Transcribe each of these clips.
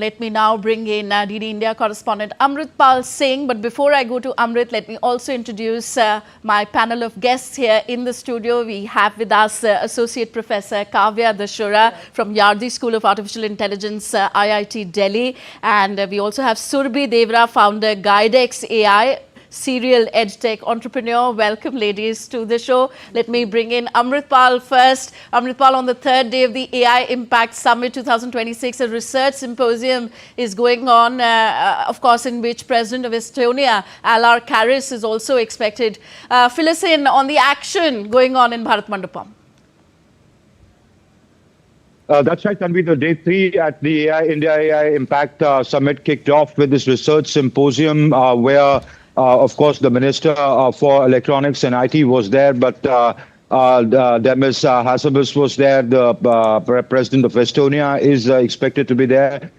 Let me now bring in DD India correspondent Amritpal Singh. But before I go to Amrit, let me also introduce my panel of guests here in the studio. We have with us Associate Professor Kavya Dashura from Yardi School of Artificial Intelligence, IIT Delhi. And we also have Surbhi Devra, founder Guidex AI, serial edtech entrepreneur. Welcome, ladies, to the show. Let me bring in Amritpal first. Amritpal, on the third day of the AI Impact Summit 2026, a research symposium is going on, of course, in which President of Estonia, Alar Karis, is also expected. Fill us in on the action going on in Bharat Mandapam. That's right, Tanvi. The day 3 at the India AI Impact Summit kicked off with this research symposium where of course, the Minister for Electronics and IT was there, but Demis Hassabis was there. The President of Estonia is expected to be there.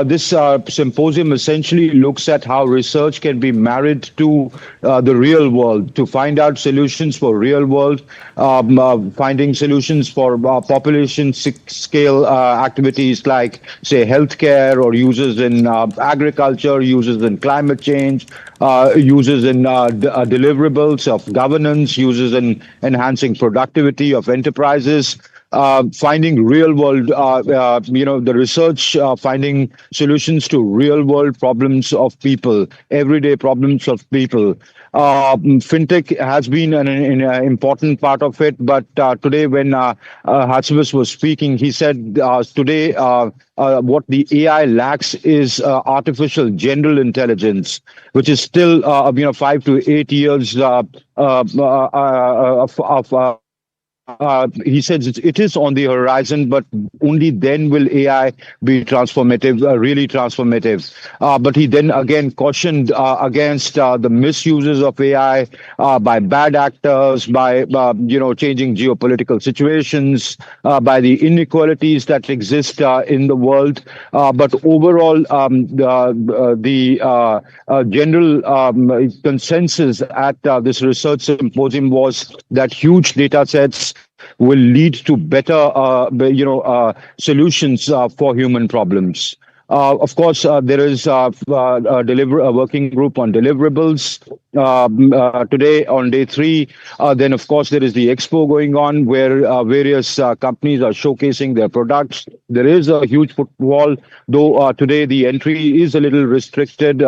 This symposium essentially looks at how research can be married to the real world, to find out solutions for real world, finding solutions for population scale activities like, say, healthcare, or uses in agriculture, uses in climate change, uses in deliverables of governance, uses in enhancing productivity of enterprises. Finding real world, the research, finding solutions to real world problems of people, everyday problems of people. Fintech has been an important part of it, but today when Hatsabis was speaking, he said today what the AI lacks is artificial general intelligence, which is still 5 to 8 years he says it is on the horizon, but only then will AI be transformative, really transformative. But he then again cautioned against the misuses of AI by bad actors, by changing geopolitical situations, by the inequalities that exist in the world. But overall, the general consensus at this research symposium was that huge data sets will lead to better, solutions for human problems. Of course, there is a working group on deliverables today on day 3. Then, of course, there is the expo going on where various companies are showcasing their products. There is a huge footfall, though today the entry is a little restricted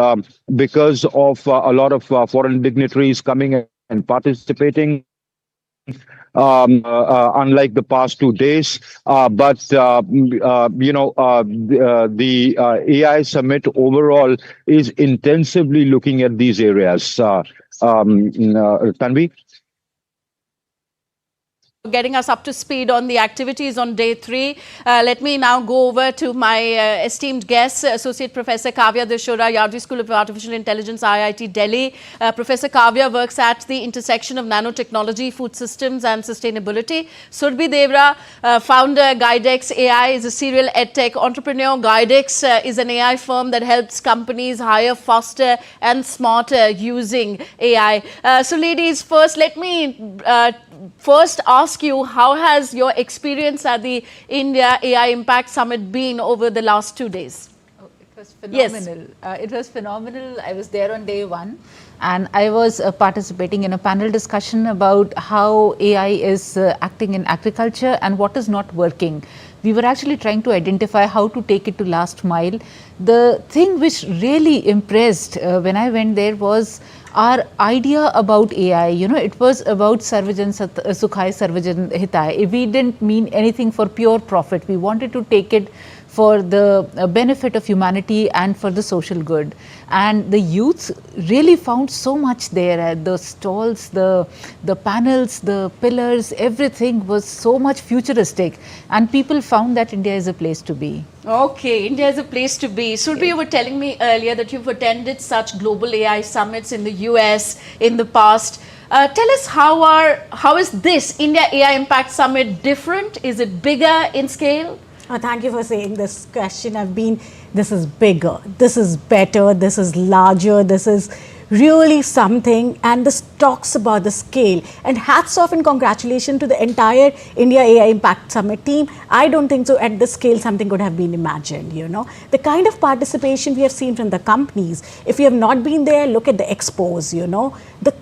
because of a lot of foreign dignitaries coming and participating. Unlike the past 2 days, but the AI summit overall is intensively looking at these areas. Tanvi? Getting us up to speed on the activities on day 3. Let me now go over to my esteemed guest, Associate Professor Kavya Dashura, Yardi School of Artificial Intelligence, IIT Delhi. Professor Kavya works at the intersection of nanotechnology, food systems and sustainability. Surbhi Devra, founder Guidex AI, is a serial edtech entrepreneur. Guidex is an AI firm that helps companies hire faster and smarter using AI. So ladies, first let me first ask you, how has your experience at the India AI Impact Summit been over the last 2 days? Oh, it was phenomenal. Yes. It was phenomenal. I was there on day 1 and I was participating in a panel discussion about how AI is acting in agriculture and what is not working. We were actually trying to identify how to take it to last mile. The thing which really impressed when I went there was our idea about AI. It was about Sarvajan Sukhai Sarvajan Hitai. We didn't mean anything for pure profit. We wanted to take it for the benefit of humanity and for the social good. And the youth really found so much there. The stalls, the panels, the pillars, everything was so much futuristic. And people found that India is a place to be. Okay, India is a place to be. Surbhi, you were telling me earlier that you've attended such global AI summits in the US in the past. Tell us, how is this India AI Impact Summit different? Is it bigger in scale? Thank you for saying this question. This is bigger, this is better, this is larger, this is really something, and this talks about the scale. And hats off and congratulations to the entire India AI Impact Summit team. I don't think so at this scale something could have been imagined, The kind of participation we have seen from the companies, if you have not been there, look at the expos, the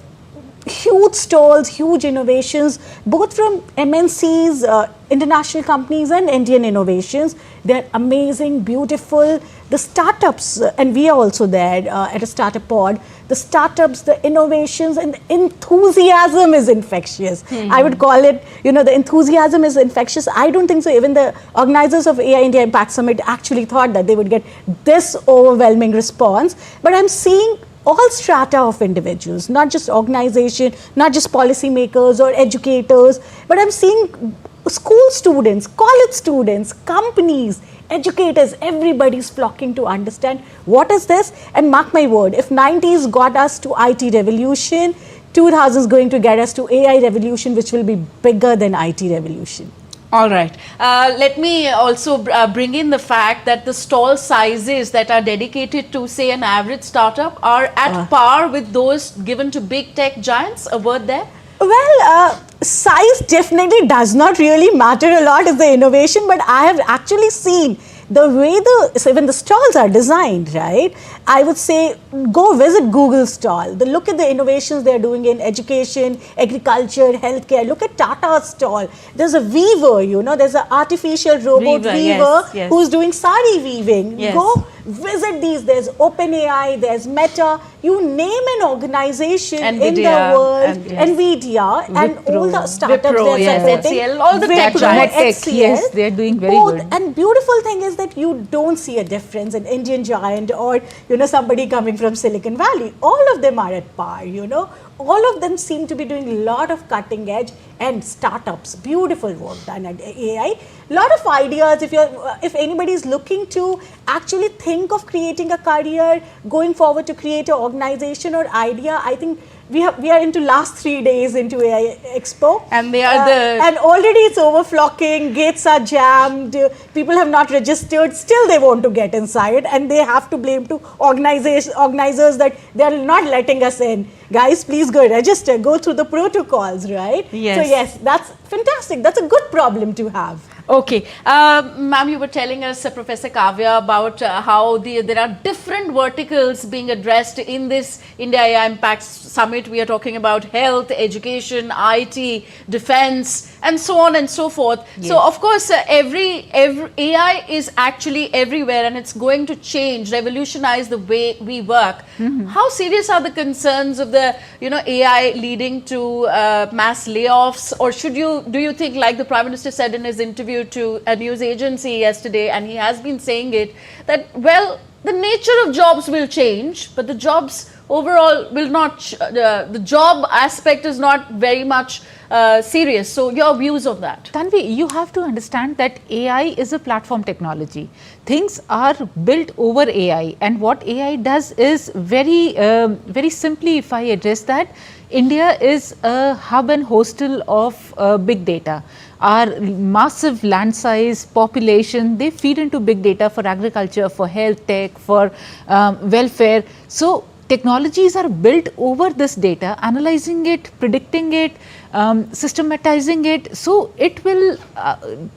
huge stalls, huge innovations, both from MNCs, international companies and Indian innovations. They're amazing, beautiful. The startups, and we are also there at a startup pod, the startups, the innovations, and the enthusiasm is infectious. I would call it, the enthusiasm is infectious. I don't think so even the organizers of AI India Impact Summit actually thought that they would get this overwhelming response. But I'm seeing all strata of individuals, not just organization, not just policymakers or educators, but I'm seeing school students, college students, companies, educators, everybody's flocking to understand what is this. And mark my word, if 90s got us to IT revolution, 2000 is going to get us to AI revolution, which will be bigger than IT revolution. All right. Let me also bring in the fact that the stall sizes that are dedicated to, say, an average startup are at par with those given to big tech giants. A word there? Well, size definitely does not really matter a lot as the innovation, but I have actually seen the way even the stalls are designed, right? I would say go visit Google's stall. Look at the innovations they're doing in education, agriculture, healthcare. Look at Tata's stall. There's a weaver, there's an artificial robot weaver yes. who's doing sari weaving. Yes. Go visit these. There's OpenAI, there's Meta. You name an organization NVIDIA, in the world, and yes. NVIDIA, and all the startups Wipro, they're supporting. HCL, all the tech Wipro, giants. HCL, Yes, they're doing very both. good. And beautiful thing is that you don't see a difference in Indian giant or somebody coming from Silicon Valley. All of them are at par. All of them seem to be doing a lot of cutting edge and startups. Beautiful work done at AI. Lot of ideas. If anybody is looking to actually think of creating a career, going forward to create an organization or idea, I think we are into last 3 days into AI Expo, and they are and already it's overflocking. Gates are jammed. People have not registered. Still, they want to get inside, and they have to blame to organizers that they are not letting us in. Guys, please go register. Go through the protocols, right? Yes. So yes, that's fantastic. That's a good problem to have. Okay. Ma'am, you were telling us, Professor Kavya, about how there are different verticals being addressed in this India AI Impact Summit. We are talking about health, education, IT, defense, and so on and so forth. Yes. So, of course, every AI is actually everywhere, and it's going to change, revolutionize the way we work. How serious are the concerns of the AI leading to mass layoffs, or do you think, like the Prime Minister said in his interview to a news agency yesterday, and he has been saying it, that, well, the nature of jobs will change, but the jobs overall will not, the job aspect is not very much serious. So your views on that? Tanvi, you have to understand that AI is a platform technology. Things are built over AI, and what AI does is very simply, if I address that, India is a hub and hostel of big data. Our massive land size, population, they feed into big data for agriculture, for health tech, for welfare. So technologies are built over this data, analyzing it, predicting it, systematizing it. So it will,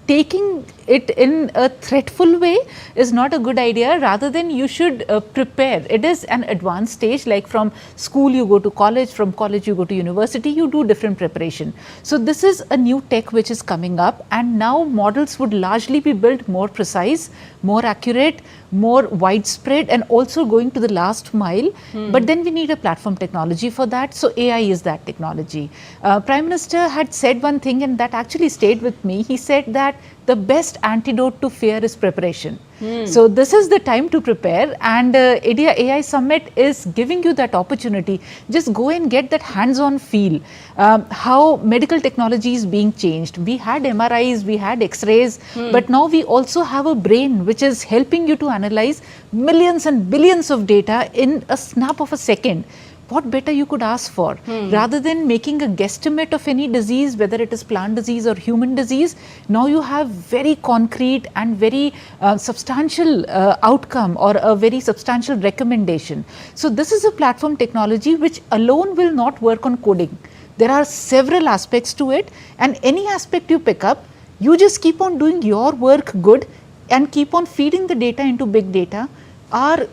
taking it in a threatful way is not a good idea. Rather than you should prepare. It is an advanced stage, like from school you go to college, from college you go to university, you do different preparation. So this is a new tech which is coming up, and now models would largely be built more precise, more accurate, more widespread, and also going to the last mile. But then we need a platform technology for that. So AI is that technology. Prime Minister had said one thing, and that actually stayed with me. He said that the best antidote to fear is preparation. So this is the time to prepare, and India AI Summit is giving you that opportunity. Just go and get that hands-on feel, how medical technology is being changed. We had MRIs, we had X-rays, but now we also have a brain which is helping you to analyze millions and billions of data in a snap of a second. what better you could ask for? Rather than making a guesstimate of any disease, whether it is plant disease or human disease, now you have very concrete and very substantial outcome or a very substantial recommendation. So this is a platform technology which alone will not work on coding. There are several aspects to it, and any aspect you pick up, you just keep on doing your work good and keep on feeding the data into big data. Our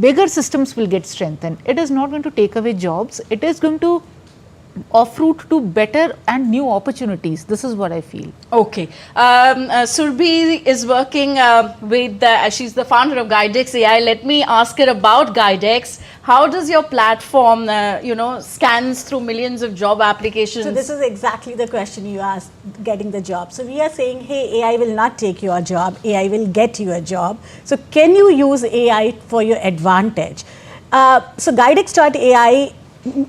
bigger systems will get strengthened. It is not going to take away jobs. It is going to offer route to better and new opportunities. This is what I feel. Okay. Surbhi is working with, she's the founder of Guidex AI. Let me ask her about Guidex. How does your platform, scans through millions of job applications? So this is exactly the question you asked, getting the job. So we are saying, hey, AI will not take your job. AI will get you a job. So can you use AI for your advantage? So Guidex.ai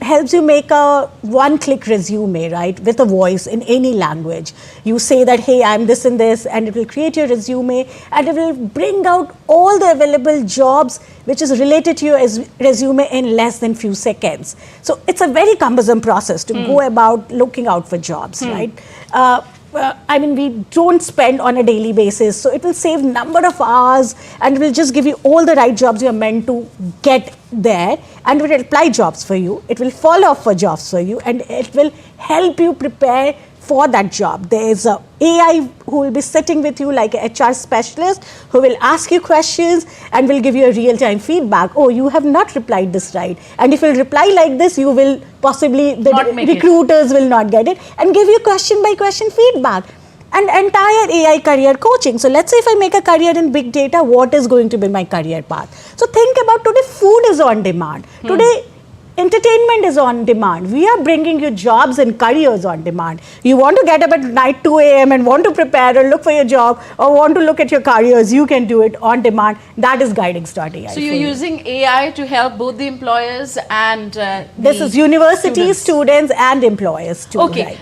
helps you make a one-click resume, right, with a voice in any language. You say that, hey, I'm this and this, and it will create your resume, and it will bring out all the available jobs which is related to your resume in less than few seconds. So it's a very cumbersome process to go about looking out for jobs, right? I mean, we don't spend on a daily basis, so it will save number of hours, and it will just give you all the right jobs you are meant to get there, and it will apply jobs for you, it will follow up for jobs for you, and it will help you prepare for that job. There is a AI who will be sitting with you like an HR specialist who will ask you questions and will give you a real-time feedback. Oh, you have not replied this right. And if you reply like this, you will possibly, the recruiters will not get it, and give you question by question feedback. And entire AI career coaching. So let's say if I make a career in big data, what is going to be my career path? So think about today, food is on demand. Today, entertainment is on demand. We are bringing you jobs and careers on demand. You want to get up at night 2 a.m. and want to prepare or look for your job or want to look at your careers, you can do it on demand. That is Guidex.ai. So you're using AI to help both the employers and this is universities, students and employers too. Okay. Right.